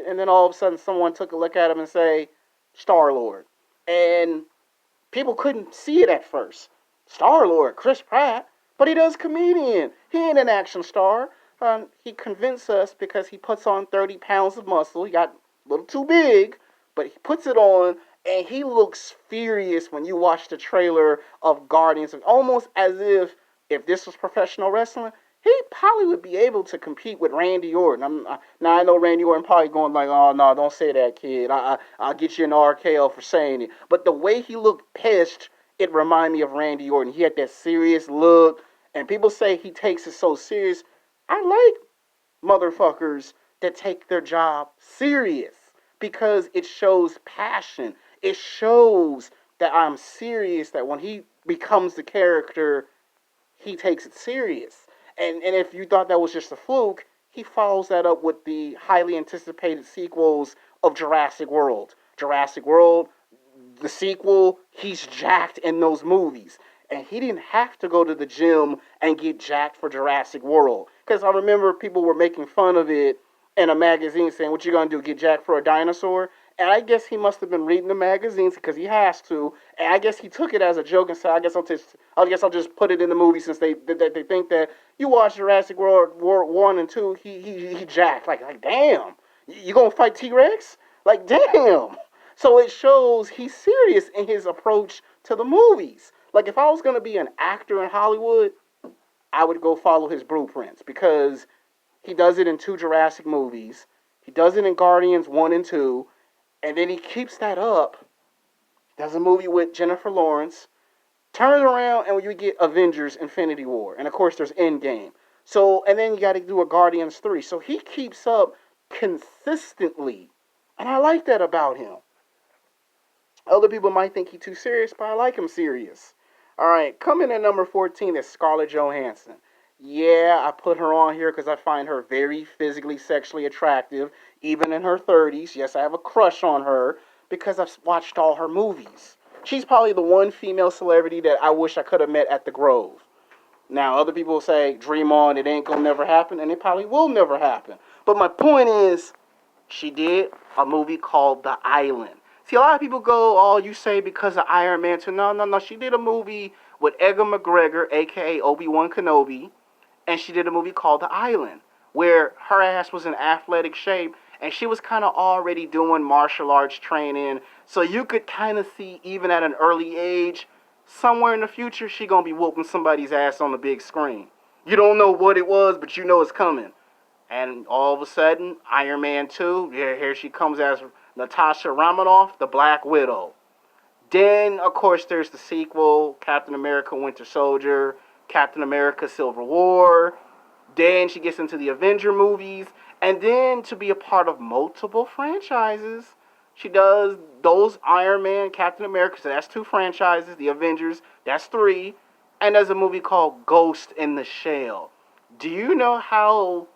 and then all of a sudden someone took a look at him and say, Star-Lord. And people couldn't see it at first. Star-Lord, Chris Pratt, but he does comedian. He ain't an action star. He convinced us because he puts on 30 pounds of muscle. He got a little too big, but he puts it on, and he looks furious when you watch the trailer of Guardians, almost as if this was professional wrestling, he probably would be able to compete with Randy Orton. Now I know Randy Orton probably going like, "Oh no, don't say that, kid. I'll get you an RKO for saying it." But the way he looked pissed, it reminded me of Randy Orton. He had that serious look, and people say he takes it so serious. I like motherfuckers that take their job serious because it shows passion. It shows that I'm serious. That when he becomes the character, he takes it serious. And if you thought that was just a fluke, he follows that up with the highly anticipated sequels of Jurassic World. Jurassic World, the sequel, he's jacked in those movies. And he didn't have to go to the gym and get jacked for Jurassic World. Because I remember people were making fun of it in a magazine saying, what you gonna do, get jacked for a dinosaur? And I guess he must have been reading the magazines because he has to. And I guess he took it as a joke and said, I guess I'll just put it in the movie since they think that you watch Jurassic World War 1 and 2, he jacked. Like damn. You gonna fight T-Rex? Like damn. So it shows he's serious in his approach to the movies. Like if I was gonna be an actor in Hollywood, I would go follow his blueprints because he does it in two Jurassic movies. He does it in Guardians 1 and 2. And then he keeps that up. Does a movie with Jennifer Lawrence. Turns around and you get Avengers Infinity War. And of course there's Endgame. So, and then you got to do a Guardians 3. So he keeps up consistently. And I like that about him. Other people might think he's too serious, but I like him serious. All right, coming in at number 14 is Scarlett Johansson. Yeah, I put her on here because I find her very physically, sexually attractive, even in her 30s. Yes, I have a crush on her because I've watched all her movies. She's probably the one female celebrity that I wish I could have met at the Grove. Now, other people say, dream on, it ain't gonna never happen, and it probably will never happen. But my point is, she did a movie called The Island. See, a lot of people go, oh, you say because of Iron Man 2. No, no, no. She did a movie with Edgar McGregor, a.k.a. Obi-Wan Kenobi, and she did a movie called The Island, where her ass was in athletic shape, and she was kind of already doing martial arts training, so you could kind of see, even at an early age, somewhere in the future, she gonna be whooping somebody's ass on the big screen. You don't know what it was, but you know it's coming. And all of a sudden, Iron Man 2, here she comes as Natasha Romanoff, the Black Widow. Then, of course, there's the sequel, Captain America Winter Soldier, Captain America Civil War. Then she gets into the Avenger movies. And then to be a part of multiple franchises, she does those Iron Man, Captain America, so that's two franchises. The Avengers, that's three. And there's a movie called Ghost in the Shell. Do you know how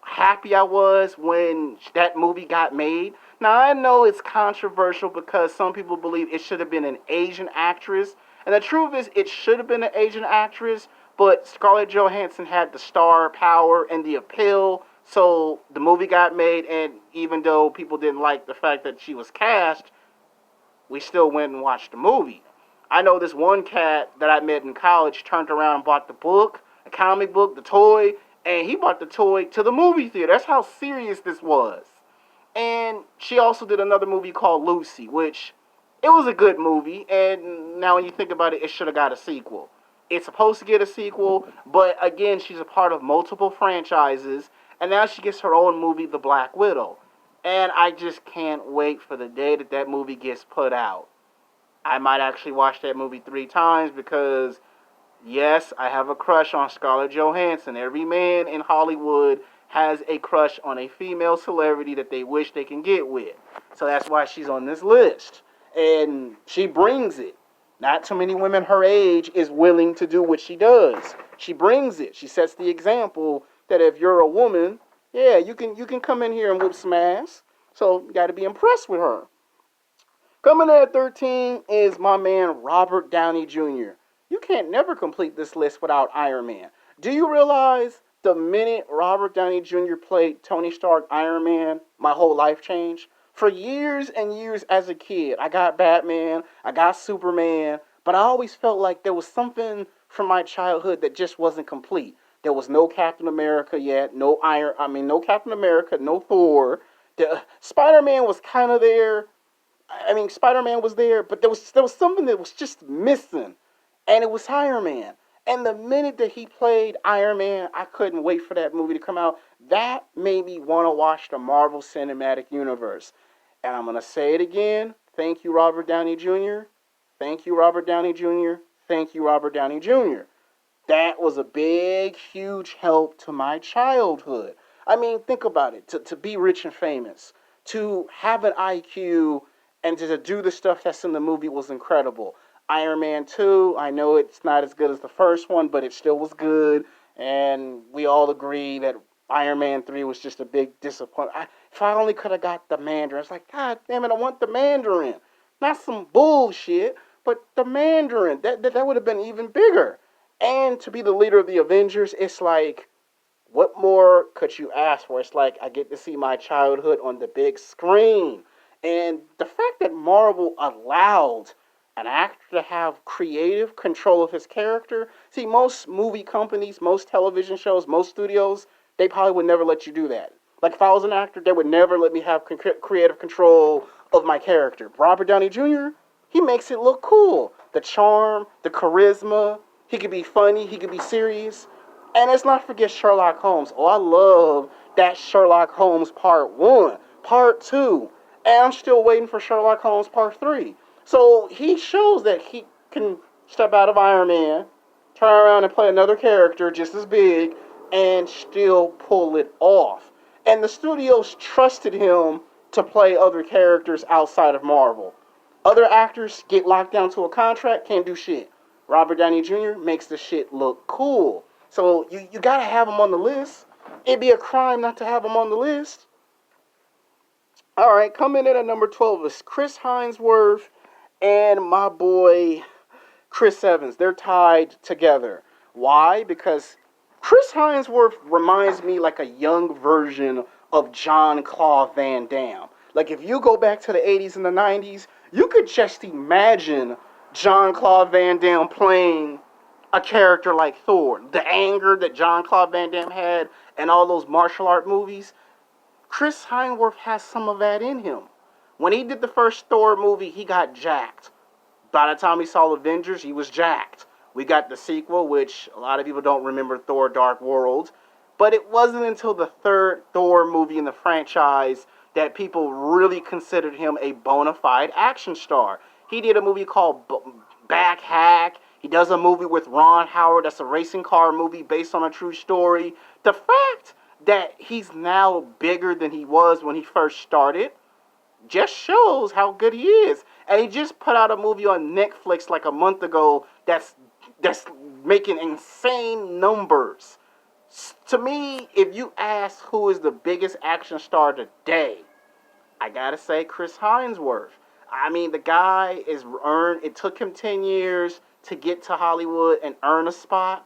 happy I was when that movie got made? Now, I know it's controversial because some people believe it should have been an Asian actress. And the truth is, it should have been an Asian actress, but Scarlett Johansson had the star power and the appeal. So the movie got made, and even though people didn't like the fact that she was cast, we still went and watched the movie. I know this one cat that I met in college turned around and bought the book, a comic book, the toy, and he brought the toy to the movie theater. That's how serious this was. And she also did another movie called Lucy, which it was a good movie. And now when you think about it, it should have got a sequel. It's supposed to get a sequel, but again, she's a part of multiple franchises. And now she gets her own movie, The Black Widow. And I just can't wait for the day that that movie gets put out. I might actually watch that movie 3 times because yes, I have a crush on Scarlett Johansson. Every man in Hollywood has a crush on a female celebrity that they wish they can get with. So that's why she's on this list. And she brings it. Not too many women her age is willing to do what she does. She brings it. She sets the example that if you're a woman, yeah, you can come in here and whoop some ass. So you got to be impressed with her. Coming in at 13 is my man Robert Downey Jr. You can't never complete this list without Iron Man. Do you realize The minute Robert Downey Jr. played Tony Stark Iron Man, my whole life changed. For years and years as a kid, I got Batman, I got Superman, but I always felt like there was something from my childhood that just wasn't complete. There was no Captain America yet, no Captain America, no Thor. Spider-Man was kind of there. Spider-Man was there, but there was something that was just missing, and it was Iron Man. And the minute that he played Iron Man, I couldn't wait for that movie to come out. That made me want to watch the Marvel Cinematic Universe. And I'm gonna say it again. Thank you, Robert Downey Jr. Thank you, Robert Downey Jr. Thank you, Robert Downey Jr. That was a big, huge help to my childhood. I mean, think about it. To be rich and famous, to have an IQ, and to do the stuff that's in the movie was incredible. Iron Man 2, I know it's not as good as the first one, but it still was good. And we all agree that Iron Man 3 was just a big disappointment. If I only could have got the Mandarin, it's like, God damn it, I want the Mandarin. Not some bullshit, but the Mandarin. That would have been even bigger. And to be the leader of the Avengers, it's like, what more could you ask for? It's like I get to see my childhood on the big screen. And the fact that Marvel allowed an actor to have creative control of his character. See, most movie companies, most television shows, most studios, they probably would never let you do that. Like if I was an actor, they would never let me have creative control of my character. Robert Downey Jr., he makes it look cool. The charm, the charisma, he could be funny, he could be serious. And let's not forget Sherlock Holmes. Oh, I love that Sherlock Holmes Part 1, Part 2. And I'm still waiting for Sherlock Holmes Part 3. So he shows that he can step out of Iron Man, turn around and play another character just as big, and still pull it off. And the studios trusted him to play other characters outside of Marvel. Other actors get locked down to a contract, can't do shit. Robert Downey Jr. makes the shit look cool. So you gotta have him on the list. It'd be a crime not to have him on the list. All right, coming in at number 12 is Chris Hemsworth and my boy Chris Evans. They're tied together. Why? Because Chris Hemsworth reminds me like a young version of Jean-Claude Van Damme. Like if you go back to the 80s and the 90s, you could just imagine Jean-Claude Van Damme playing a character like Thor. The anger that Jean-Claude Van Damme had in all those martial art movies, Chris Hemsworth has some of that in him. When he did the first Thor movie, he got jacked. By the time he saw Avengers, he was jacked. We got the sequel, which a lot of people don't remember, Thor Dark World. But it wasn't until the third Thor movie in the franchise that people really considered him a bona fide action star. He did a movie called Back Hack. He does a movie with Ron Howard that's a racing car movie based on a true story. The fact that he's now bigger than he was when he first started just shows how good he is. And he just put out a movie on Netflix like a month ago that's making insane numbers. To me, if you ask who is the biggest action star today, I gotta say Chris Hemsworth. I mean, the guy is earned. It took him 10 years to get to Hollywood and earn a spot,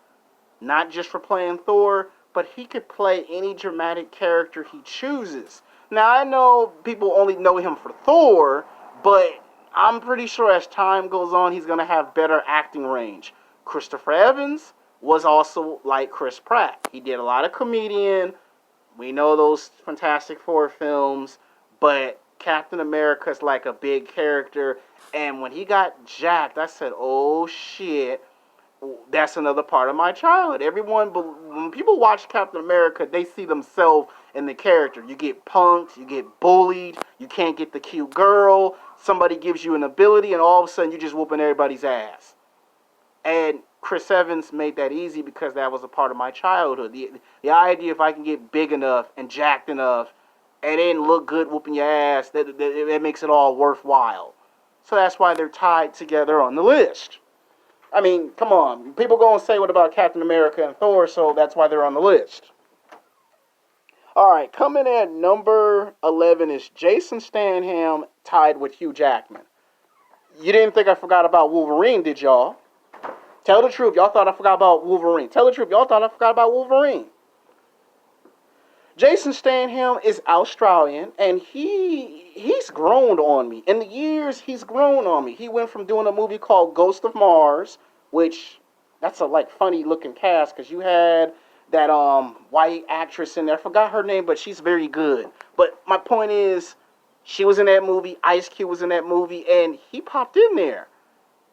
not just for playing Thor, but he could play any dramatic character he chooses. Now, I know people only know him for Thor, but I'm pretty sure as time goes on, he's going to have better acting range. Christopher Evans was also like Chris Pratt. He did a lot of comedian. We know those Fantastic Four films, but Captain America's like a big character. And when he got jacked, I said, oh shit, that's another part of my childhood. When people watch Captain America, they see themselves in the character. You get punked, you get bullied, you can't get the cute girl, somebody gives you an ability, and all of a sudden you're just whooping everybody's ass. And Chris Evans made that easy because that was a part of my childhood. The idea if I can get big enough and jacked enough and then look good whooping your ass, that makes it all worthwhile. So that's why they're tied together on the list. I mean, come on. People going to say what about Captain America and Thor, so that's why they're on the list. All right, coming in at number 11 is Jason Statham tied with Hugh Jackman. You didn't think I forgot about Wolverine, did y'all? Tell the truth. Y'all thought I forgot about Wolverine. Tell the truth. Y'all thought I forgot about Wolverine. Jason Statham is Australian, and he's grown on me. In the years, he's grown on me. He went from doing a movie called Ghost of Mars, which that's a like funny looking cast because you had that white actress in there. I forgot her name, but she's very good. But my point is, she was in that movie. Ice Cube was in that movie, and he popped in there.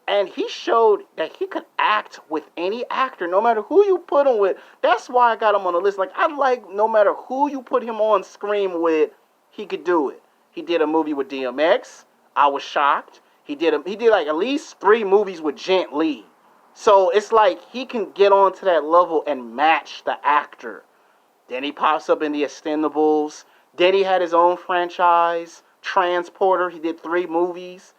And he showed that he could act with any actor, no matter who you put him with. That's why I got him on the list. Like, I like no matter who you put him on screen with, he could do it. He did a movie with DMX. I was shocked. He did like at least 3 movies with Jet Li. So it's like he can get onto that level and match the actor. Then he pops up in the Expendables. Then he had his own franchise, Transporter. He did 3 movies.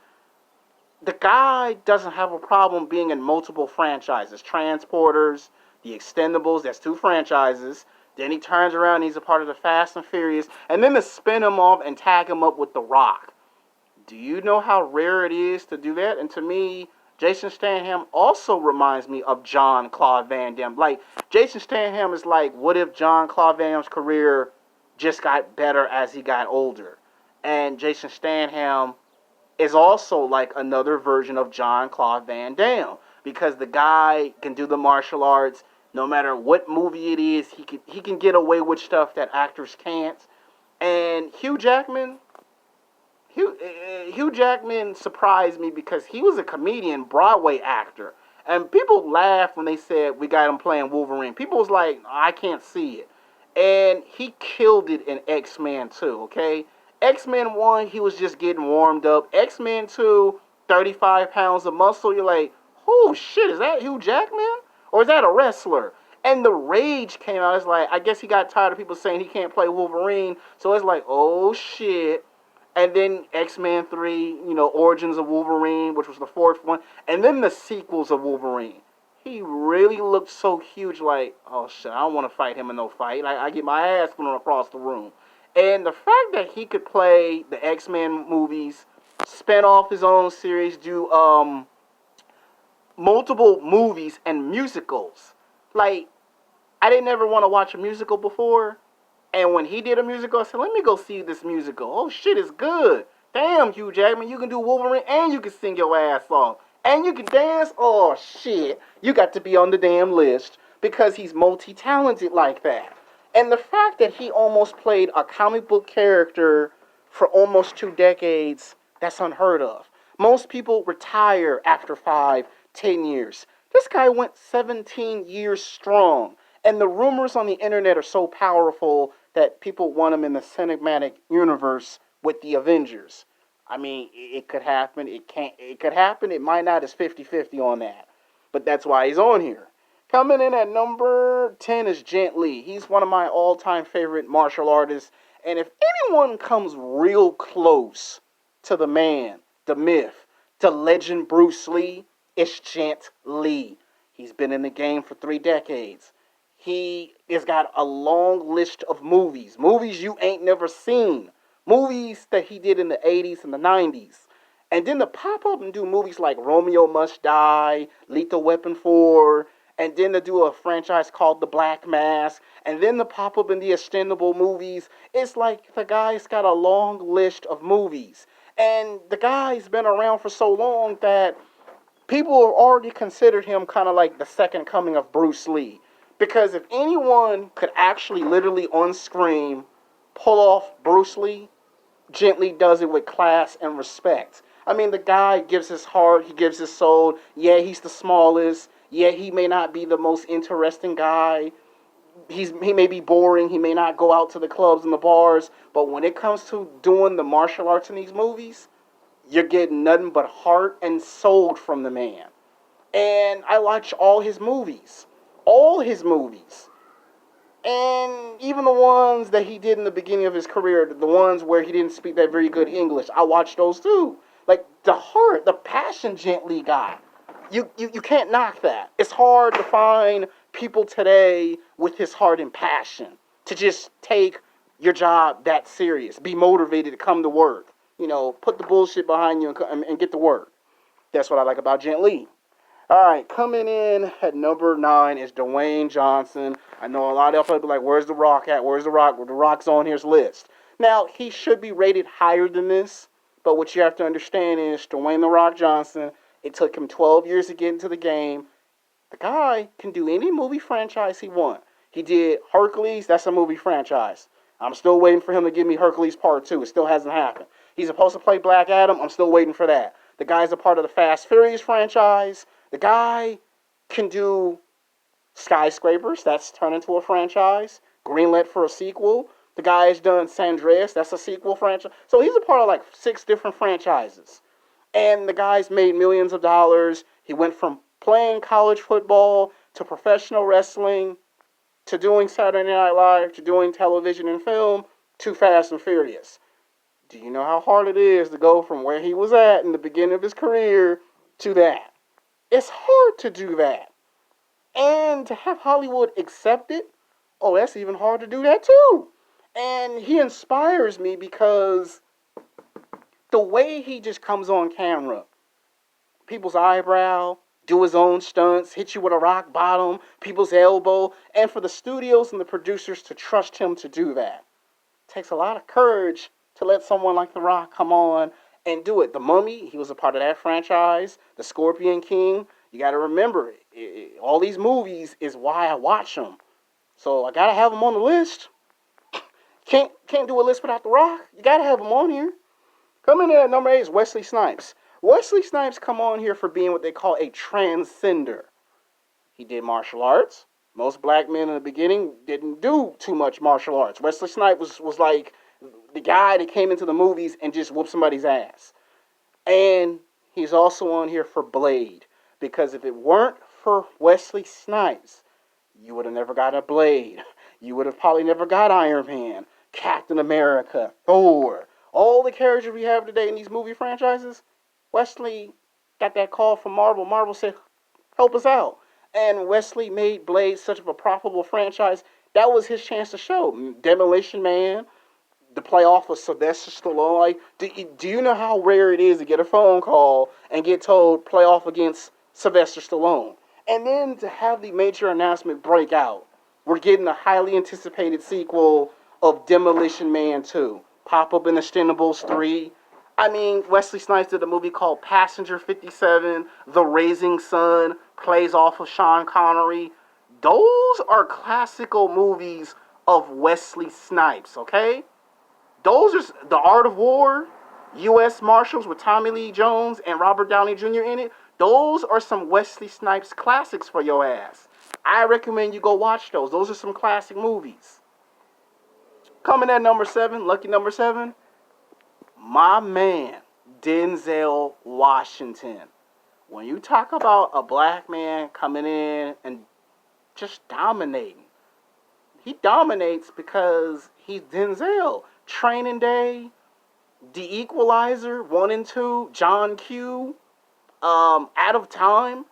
The guy doesn't have a problem being in multiple franchises. Transporters, the Expendables, that's 2 franchises. Then he turns around and he's a part of the Fast and Furious. And then to spin him off and tag him up with The Rock. Do you know how rare it is to do that? And to me, Jason Statham also reminds me of John Claude Van Damme. Like, Jason Statham is like, what if John Claude Van Damme's career just got better as he got older? And Jason Statham is also like another version of John Claude Van Damme because the guy can do the martial arts. No matter what movie it is, he can get away with stuff that actors can't. And Hugh Jackman surprised me because he was a comedian, Broadway actor, and people laughed when they said we got him playing Wolverine. People was like, I can't see it, and he killed it in X-Men 2. Okay, X-Men 1, he was just getting warmed up. X-Men 2, 35 pounds of muscle. You're like, oh shit, is that Hugh Jackman or is that a wrestler? And the rage came out. It's like, I guess he got tired of people saying he can't play Wolverine. So it's like, oh shit. And then X-Men 3, Origins of Wolverine, which was the 4th one. And then the sequels of Wolverine. He really looked so huge, like, oh shit, I don't want to fight him in no fight. I get my ass thrown across the room. And the fact that he could play the X-Men movies, spin off his own series, do multiple movies and musicals. Like, I didn't ever want to watch a musical before. And when he did a musical, I said, let me go see this musical. Oh, shit, it's good. Damn, Hugh Jackman, you can do Wolverine and you can sing your ass off. And you can dance. Oh, shit. You got to be on the damn list because he's multi-talented like that. And the fact that he almost played a comic book character for almost 2 decades, that's unheard of. Most people retire after 5, 10 years. This guy went 17 years strong. And the rumors on the internet are so powerful that people want him in the cinematic universe with the Avengers. I mean, it could happen. It can't. It could happen. It might not. It's 50-50 on that. But that's why he's on here. Coming in at number 10 is Jet Li. He's one of my all-time favorite martial artists. And if anyone comes real close to the man, the myth, the legend Bruce Lee, it's Jet Li. He's been in the game for 3 decades. He has got a long list of movies you ain't never seen, movies that he did in the 80s and the 90s. And then to pop up and do movies like Romeo Must Die, Lethal Weapon 4, and then to do a franchise called The Black Mask, and then to pop up in the Extendable movies. It's like the guy's got a long list of movies. And the guy's been around for so long that people have already considered him kind of like the second coming of Bruce Lee. Because if anyone could actually literally on screen pull off Bruce Lee, Jet Li does it with class and respect. I mean, the guy gives his heart, he gives his soul. Yeah, he's the smallest. Yeah, he may not be the most interesting guy. He may be boring. He may not go out to the clubs and the bars. But when it comes to doing the martial arts in these movies, you're getting nothing but heart and soul from the man. And I watch all his movies. All his movies. And even the ones that he did in the beginning of his career, the ones where he didn't speak that very good English, I watched those too. Like, the heart, the passion Jet Li got. You can't knock that. It's hard to find people today with his heart and passion to just take your job that serious. Be motivated to come to work. Put the bullshit behind you and get to work. That's what I like about Jet Li. All right, coming in at number 9 is Dwayne Johnson. I know a lot of people be like, "Where's The Rock at? Where's The Rock?" Well, The Rock's on his list. Now he should be rated higher than this, but what you have to understand is Dwayne The Rock Johnson. It took him 12 years to get into the game. The guy can do any movie franchise he wants. He did Hercules. That's a movie franchise. I'm still waiting for him to give me Hercules Part 2. It still hasn't happened. He's supposed to play Black Adam. I'm still waiting for that. The guy's a part of the Fast Furious franchise. The guy can do Skyscrapers. That's turned into a franchise. Greenlit for a sequel. The guy's done San Andreas. That's a sequel franchise. So he's a part of like 6 different franchises. And the guy's made millions of dollars. He went from playing college football to professional wrestling to doing Saturday Night Live to doing television and film to Fast and Furious. Do you know how hard it is to go from where he was at in the beginning of his career to that? It's hard to do that. And to have Hollywood accept it, oh, that's even hard to do that too. And he inspires me because the way he just comes on camera, people's eyebrow, do his own stunts, hit you with a rock bottom, people's elbow, and for the studios and the producers to trust him to do that. It takes a lot of courage to let someone like The Rock come on and do it. The Mummy, he was a part of that franchise. The Scorpion King, you got to remember, all these movies is why I watch them. So I got to have them on the list. Can't do a list without The Rock. You got to have them on here. Coming in at number 8 is Wesley Snipes. Wesley Snipes come on here for being what they call a transcender. He did martial arts. Most black men in the beginning didn't do too much martial arts. Wesley Snipes was like the guy that came into the movies and just whooped somebody's ass. And he's also on here for Blade. Because if it weren't for Wesley Snipes, you would have never got a Blade. You would have probably never got Iron Man, Captain America, Thor. All the characters we have today in these movie franchises, Wesley got that call from Marvel. Marvel said, help us out. And Wesley made Blade such of a profitable franchise. That was his chance to show. Demolition Man, the playoff of Sylvester Stallone. Like, do you know how rare it is to get a phone call and get told playoff against Sylvester Stallone? And then to have the major announcement break out. We're getting a highly anticipated sequel of Demolition Man 2. Pop up in Expendables 3. I mean, Wesley Snipes did a movie called Passenger 57, The Raising Sun, plays off of Sean Connery. Those are classical movies of Wesley Snipes, okay? Those are The Art of War, U.S. Marshals with Tommy Lee Jones and Robert Downey Jr. in it. Those are some Wesley Snipes classics for your ass. I recommend you go watch those. Those are some classic movies. Coming at number 7, lucky number 7, my man, Denzel Washington. When you talk about a black man coming in and just dominating, he dominates because he's Denzel. Training Day, The Equalizer, 1 and 2, John Q, Out of Time.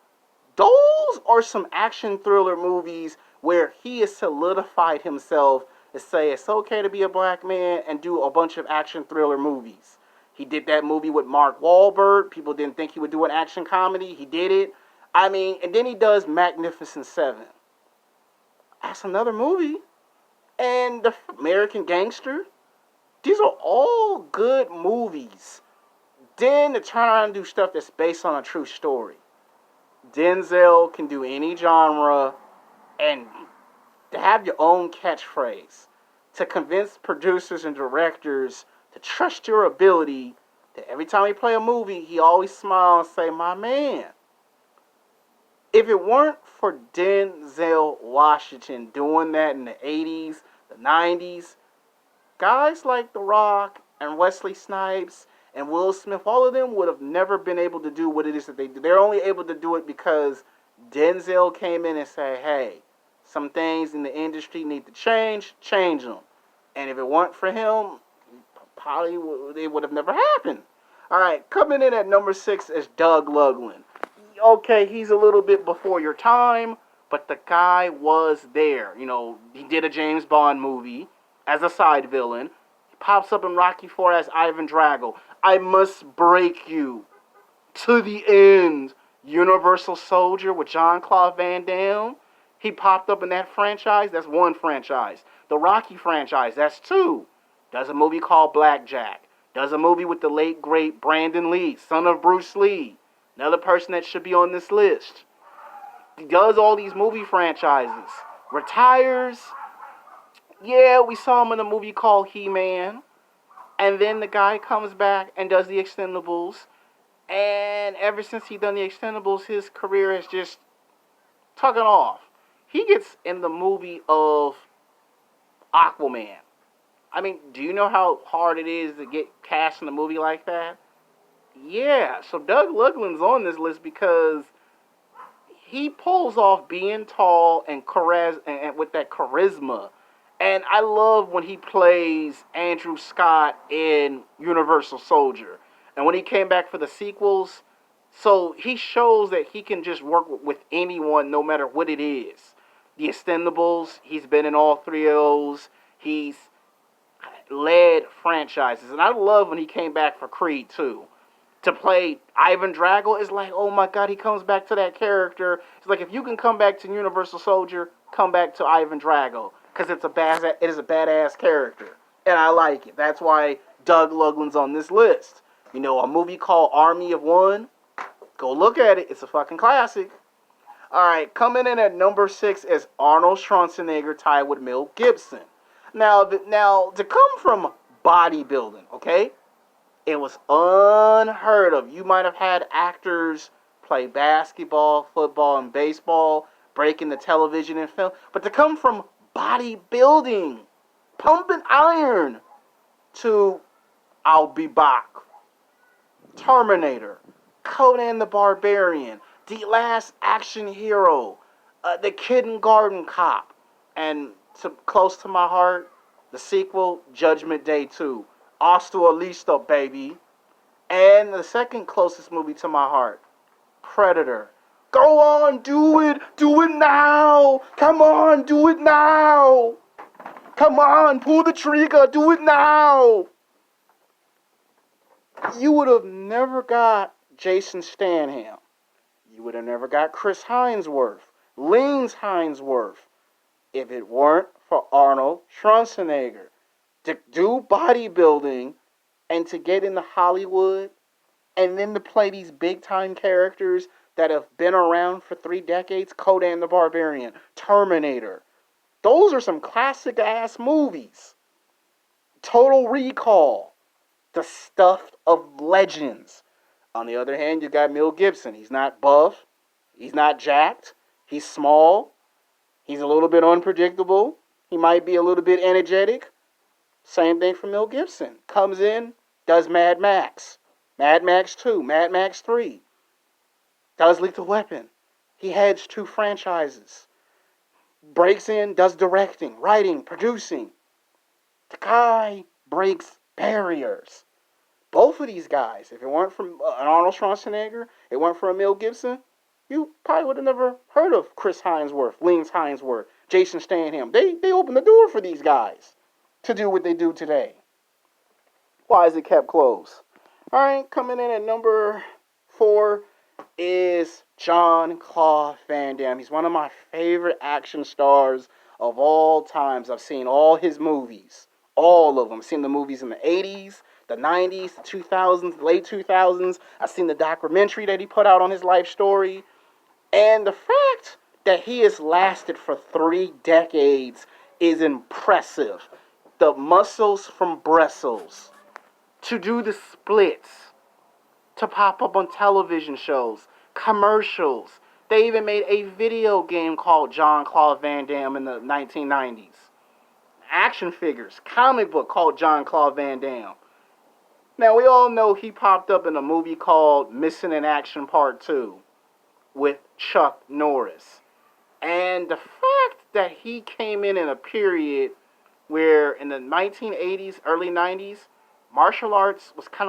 Those are some action thriller movies where he has solidified himself to say it's okay to be a black man and do a bunch of action thriller movies. He did that movie with Mark Wahlberg. People didn't think he would do an action comedy. He did it. I mean, and then he does Magnificent Seven. That's another movie. And The American Gangster. These are all good movies. Then to turn around and do stuff that's based on a true story. Denzel can do any genre, and to have your own catchphrase, to convince producers and directors to trust your ability, that every time he play a movie, he always smile and say, my man. If it weren't for Denzel Washington doing that in the 80s, the 90s, guys like The Rock and Wesley Snipes and Will Smith, all of them would have never been able to do what it is that they do. They're only able to do it because Denzel came in and said, hey, some things in the industry need to change them. And if it weren't for him, probably it would have never happened. All right, coming in at number 6 is Doug Lughlin. Okay, he's a little bit before your time, but the guy was there. You know, he did a James Bond movie as a side villain. He pops up in Rocky IV as Ivan Drago. I must break you to the end. Universal Soldier with Jean-Claude Van Damme. He popped up in that franchise. That's one franchise. The Rocky franchise. That's two. Does a movie called Blackjack. Does a movie with the late, great Brandon Lee, son of Bruce Lee. Another person that should be on this list. He does all these movie franchises. Retires. Yeah, we saw him in a movie called He-Man. And then the guy comes back and does the Expendables. And ever since he done the Expendables, his career has just taken off. He gets in the movie of Aquaman. I mean, do you know how hard it is to get cast in a movie like that? Yeah, so Doug Luglin's on this list because he pulls off being tall and with that charisma. And I love when he plays Andrew Scott in Universal Soldier. And when he came back for the sequels, so he shows that he can just work with anyone no matter what it is. The Expendables, he's been in all three of those. He's led franchises. And I love when he came back for Creed 2. To play Ivan Drago is like, oh my God, he comes back to that character. It's like, if you can come back to Universal Soldier, come back to Ivan Drago. Because it is a badass character. And I like it. That's why Doug Luglin's on this list. You know, a movie called Army of One. Go look at it. It's a fucking classic. Alright, coming in at number 6 is Arnold Schwarzenegger tied with Mel Gibson. Now, to come from bodybuilding, okay? It was unheard of. You might have had actors play basketball, football, and baseball, breaking the television and film. But to come from bodybuilding, pumping iron, to I'll Be Back, Terminator, Conan the Barbarian, The Last Action Hero, The Kindergarten Cop, and close to my heart, the sequel, Judgment Day 2. Hasta la vista, baby. And the second closest movie to my heart, Predator. Go on, do it now. Come on, do it now. Come on, pull the trigger, do it now. You would have never got Jason Statham. You would have never got Chris Hemsworth, Lance Hemsworth, if it weren't for Arnold Schwarzenegger. To do bodybuilding and to get into Hollywood and then to play these big time characters that have been around for 3 decades, Conan the Barbarian, Terminator. Those are some classic ass movies. Total Recall, the stuff of legends. On the other hand, you got Mel Gibson. He's not buff, he's not jacked, he's small, he's a little bit unpredictable, he might be a little bit energetic. Same thing for Mel Gibson. Comes in, does Mad Max. Mad Max 2, Mad Max 3. Does Lethal Weapon. He heads 2 franchises. Breaks in, does directing, writing, producing. The guy breaks barriers. Both of these guys, if it weren't for an Arnold Schwarzenegger, it weren't for a Mel Gibson, you probably would have never heard of Chris Hemsworth, Lance Hemsworth, Jason Statham. They opened the door for these guys to do what they do today. Why is it kept close? Alright, coming in at number 4 is Jean-Claude Van Damme. He's one of my favorite action stars of all times. I've seen all his movies. All of them. I've seen the movies in the 80s, the 90s, the 2000s, late 2000s. I've seen the documentary that he put out on his life story. And the fact that he has lasted for 3 decades is impressive. The muscles from Brussels, to do the splits, to pop up on television shows, commercials. They even made a video game called Jean-Claude Van Damme in the 1990s. Action figures, comic book called Jean-Claude Van Damme. Now, we all know he popped up in a movie called Missing in Action Part 2 with Chuck Norris. And the fact that he came in a period where in the 1980s, early 90s, martial arts was kind of like